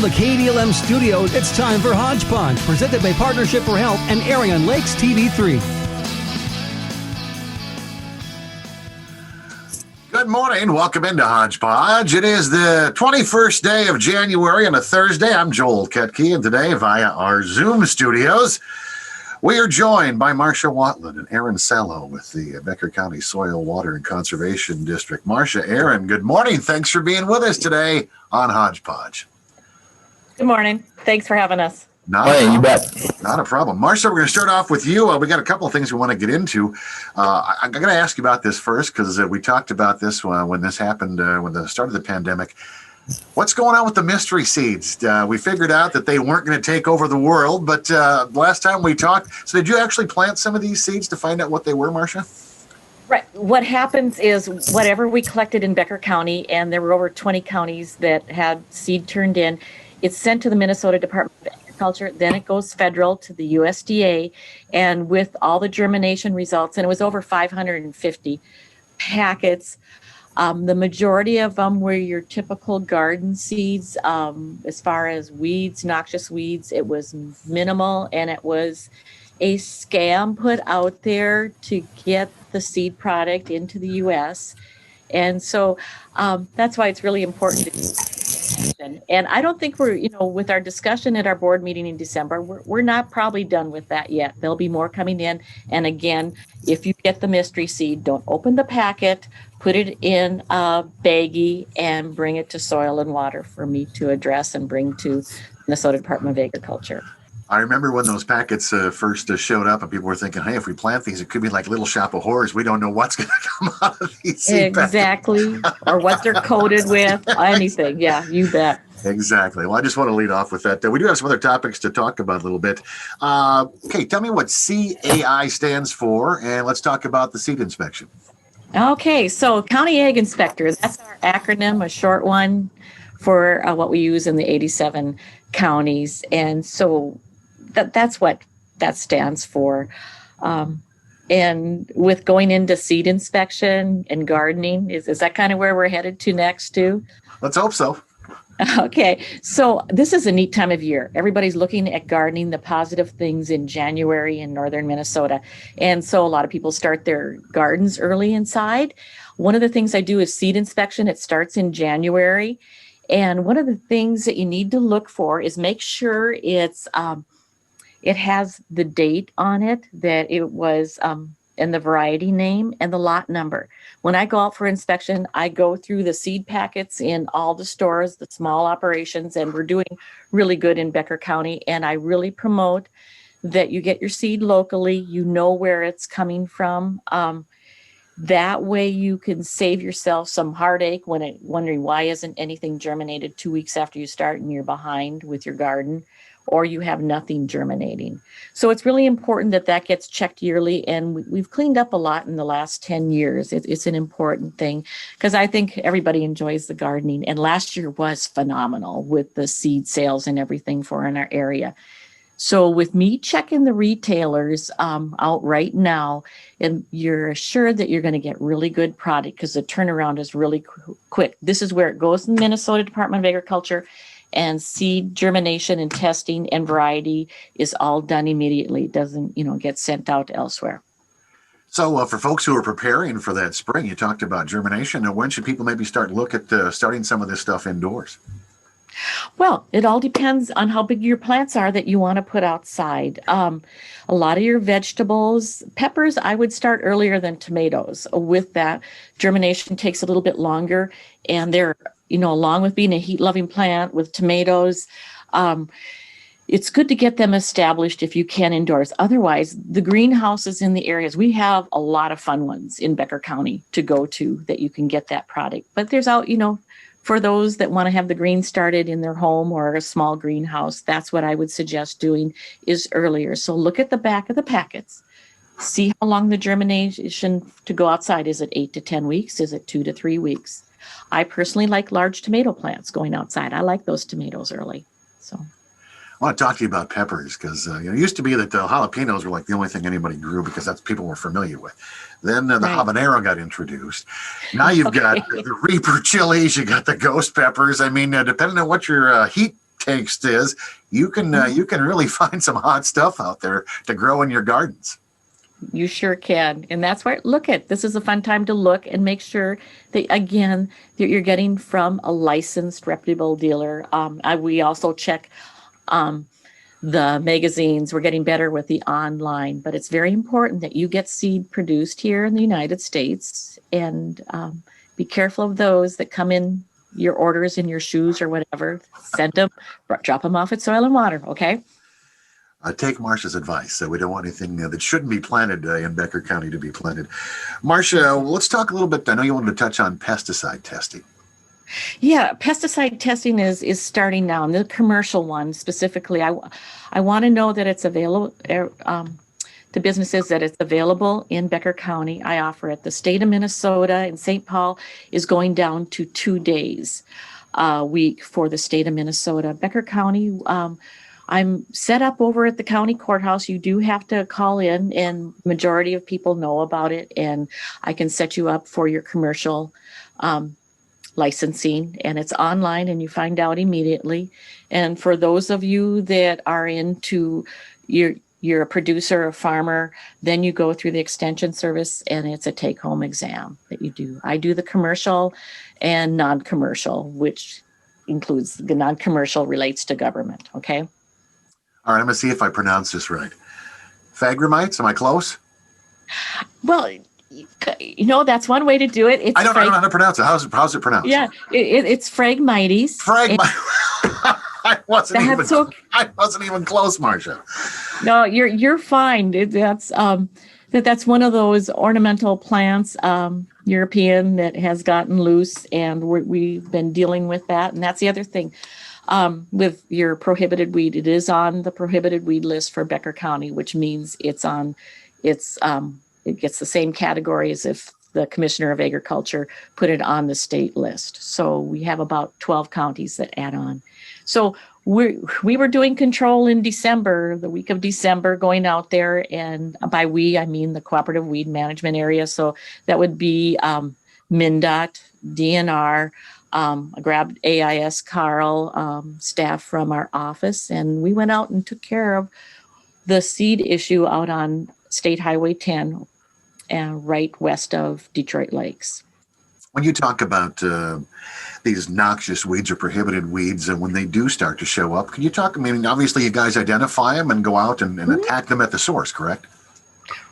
From the KDLM studios, it's time for Hodge Podge, presented by Partnership for Health and airing on Lakes TV3. Good morning. Welcome into Hodge Podge. It is the 21st day of January on a Thursday. I'm Joel Ketke, and today via our Zoom studios, we are joined by Marsha, Watland, and Aaron Salo with the Becker County Soil, Water, and Conservation District. Marsha, Aaron, good morning. Thanks for being with us today on Hodge Podge. Good morning. Thanks for having us. You bet. Not a problem. Marsha, we're going to start off with you. We got a couple of things we want to get into. I'm going to ask you about this first because we talked about this when this happened, when the start of the pandemic. What's going on with the mystery seeds? We figured out that they weren't going to take over the world, but last time we talked, so did you actually plant some of these seeds to find out what they were, Marsha? Right. What happens is whatever we collected in Becker County, and there were over 20 counties that had seed turned in, it's sent to the Minnesota Department of Agriculture, then it goes federal to the USDA, and with all the germination results, and it was over 550 packets. The majority of them were your typical garden seeds. As far as weeds, noxious weeds, it was minimal, and it was a scam put out there to get the seed product into the U.S. And so that's why it's really important to. And I don't think we're, with our discussion at our board meeting in December, we're not probably done with that yet. There'll be more coming in. And again, if you get the mystery seed, don't open the packet, put it in a baggie and bring it to Soil and Water for me to address and bring to Minnesota Department of Agriculture. I remember when those packets first showed up and people were thinking, hey, if we plant these, it could be like Little Shop of Horrors. We don't know what's going to come out of these seed Exactly. Or what they're coated with, anything. Yeah, you bet. Exactly. Well, I just want to lead off with that. We do have some other topics to talk about a little bit. Okay, tell me what CAI stands for, and let's talk about the seed inspection. Okay, so County Ag Inspector, that's our acronym, a short one for what we use in the 87 counties. And so that's what that stands for. And with going into seed inspection and gardening, is that kind of where we're headed to next too? Let's hope so. Okay, so this is a neat time of year. Everybody's looking at gardening, the positive things in January in northern Minnesota. And so a lot of people start their gardens early inside. One of the things I do is seed inspection. It starts in January. And one of the things that you need to look for is make sure it has the date on it, that it was and the variety name and the lot number. When I go out for inspection, I go through the seed packets in all the stores, the small operations, and we're doing really good in Becker County. And I really promote that you get your seed locally, you know where it's coming from. That way you can save yourself some heartache wondering why isn't anything germinated 2 weeks after you start and you're behind with your garden, or you have nothing germinating. So it's really important that gets checked yearly, and we've cleaned up a lot in the last 10 years. It's an important thing because I think everybody enjoys the gardening, and last year was phenomenal with the seed sales and everything for in our area. So with me checking the retailers out right now, and you're assured that you're going to get really good product because the turnaround is really quick. This is where it goes in the Minnesota Department of Agriculture, and seed germination and testing and variety is all done immediately. It doesn't, get sent out elsewhere. So for folks who are preparing for that spring, you talked about germination. Now, when should people maybe start look at starting some of this stuff indoors? Well, it all depends on how big your plants are that you want to put outside. A lot of your vegetables, peppers, I would start earlier than tomatoes. With that, germination takes a little bit longer, and they're, along with being a heat-loving plant with tomatoes, it's good to get them established if you can indoors. Otherwise, the greenhouses in the areas, we have a lot of fun ones in Becker County to go to that you can get that product. But there's for those that want to have the green started in their home or a small greenhouse, that's what I would suggest doing is earlier. So look at the back of the packets. See how long the germination to go outside. Is it 8 to 10 weeks? Is it 2 to 3 weeks? I personally like large tomato plants going outside. I like those tomatoes early. So I want to talk to you about peppers because it used to be that the jalapenos were like the only thing anybody grew because that's people were familiar with. Then the habanero got introduced. Now you've got the Reaper chilies, you got the ghost peppers. I mean, depending on what your heat taste is, you can really find some hot stuff out there to grow in your gardens. You sure can. And that's where, this is a fun time to look and make sure that, again, that you're getting from a licensed, reputable dealer. We also check the magazines. We're getting better with the online, but it's very important that you get seed produced here in the United States, and be careful of those that come in your orders in your shoes or whatever. Send them, drop them off at Soil and Water, okay? Take Marsha's advice. We don't want anything that shouldn't be planted in Becker County to be planted. Marsha, let's talk a little bit. I know you wanted to touch on pesticide testing. Yeah, pesticide testing is starting now, and the commercial one specifically. I want to know that it's available to businesses, that it's available in Becker County. I offer it. The state of Minnesota and St. Paul is going down to 2 days a week for the state of Minnesota. Becker County, I'm set up over at the county courthouse. You do have to call in, and majority of people know about it, and I can set you up for your commercial licensing, and it's online and you find out immediately. And for those of you that are into, you're a producer, a farmer, then you go through the extension service, and it's a take-home exam that you do. I do the commercial and non-commercial, which includes the non-commercial relates to government, okay? All right, I'm going to see if I pronounce this right. Phragmites, am I close? Well, that's one way to do it. It's I don't know how to pronounce it. How's it pronounced? Yeah, it's Phragmites. I wasn't even close, Marsha. No, you're fine. That's one of those ornamental plants, European, that has gotten loose, and we've been dealing with that. And that's the other thing. With your prohibited weed, it is on the prohibited weed list for Becker County, which means it gets the same category as if the Commissioner of Agriculture put it on the state list. So we have about 12 counties that add on. So we were doing control in December, the week of December, going out there, and by we, I mean the Cooperative Weed Management Area. So that would be MnDOT, DNR. I grabbed AIS Carl, staff from our office, and we went out and took care of the seed issue out on State Highway 10 and right west of Detroit Lakes. When you talk about these noxious weeds or prohibited weeds, and when they do start to show up, can you talk? I mean, obviously you guys identify them and go out and attack them at the source, correct?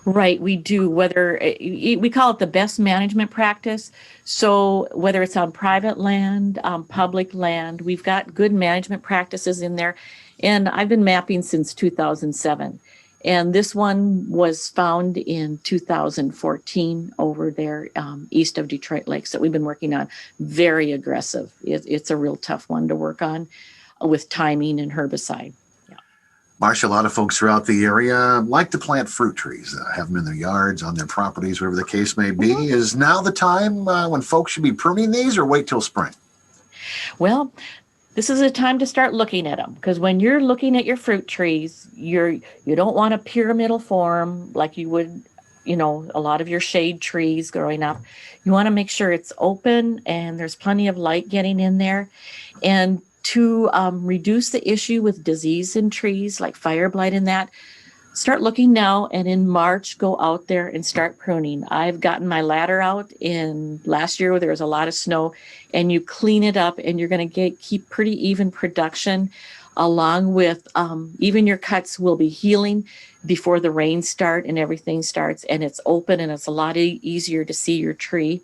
Right, we do. We call it the best management practice. So whether it's on private land, public land, we've got good management practices in there. And I've been mapping since 2007. And this one was found in 2014 over there east of Detroit Lakes that we've been working on. Very aggressive. It's a real tough one to work on with timing and herbicide. Marsha, a lot of folks throughout the area like to plant fruit trees, have them in their yards, on their properties, whatever the case may be. Mm-hmm. Is now the time when folks should be pruning these, or wait till spring? Well, this is a time to start looking at them, because when you're looking at your fruit trees, you don't want a pyramidal form like you would, a lot of your shade trees growing up. You want to make sure it's open and there's plenty of light getting in there. And to reduce the issue with disease in trees like fire blight and that, start looking now, and in March, go out there and start pruning. I've gotten my ladder out in last year where there was a lot of snow, and you clean it up, and you're going to keep pretty even production, along with even your cuts will be healing before the rains start and everything starts, and it's open, and it's a lot easier to see your tree.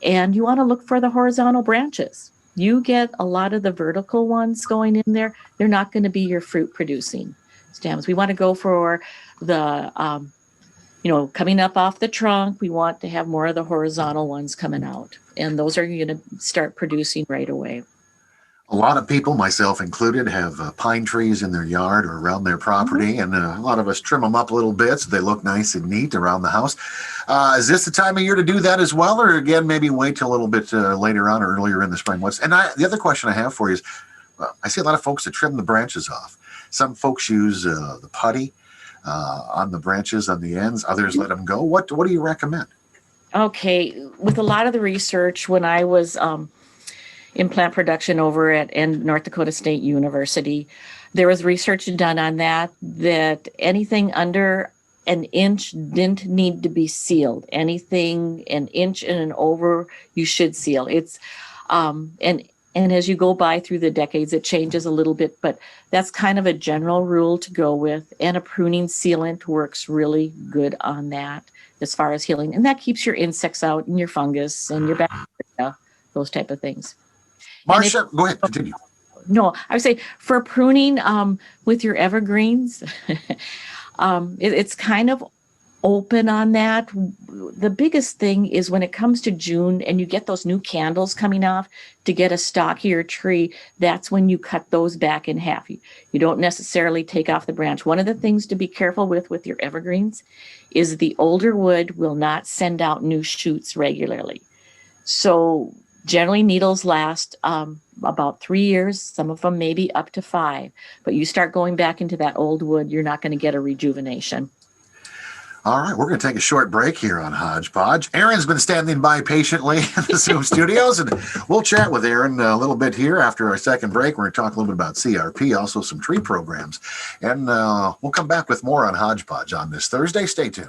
And you want to look for the horizontal branches. You get a lot of the vertical ones going in there, they're not going to be your fruit producing stems. We want to go for the, coming up off the trunk. We want to have more of the horizontal ones coming out, and those are going to start producing right away. A lot of people, myself included, have pine trees in their yard or around their property, mm-hmm. and a lot of us trim them up a little bit so they look nice and neat around the house. Is this the time of year to do that as well, or again, maybe wait till a little bit later on or earlier in the spring? The other question I have for you is, I see a lot of folks that trim the branches off. Some folks use the putty on the branches, on the ends. Others let them go. What do you recommend? Okay, with a lot of the research, when I was in plant production over at North Dakota State University. There was research done on that anything under an inch didn't need to be sealed. Anything an inch and over, you should seal. It's and as you go by through the decades, it changes a little bit, but that's kind of a general rule to go with. And a pruning sealant works really good on that as far as healing. And that keeps your insects out and your fungus and your bacteria, those type of things. Marsha, go ahead, continue. No, I would say for pruning with your evergreens, it's kind of open on that. The biggest thing is when it comes to June and you get those new candles coming off to get a stockier tree, that's when you cut those back in half. You don't necessarily take off the branch. One of the things to be careful with your evergreens is the older wood will not send out new shoots regularly. So generally needles last about 3 years, some of them maybe up to 5. But you start going back into that old wood, you're not going to get a rejuvenation. All right, we're going to take a short break here on Hodge Podge. Erin's been standing by patiently in the Zoom studios, and we'll chat with Erin a little bit here after our second break. We're going to talk a little bit about CRP, also some tree programs, and we'll come back with more on Hodge Podge on this Thursday. Stay tuned.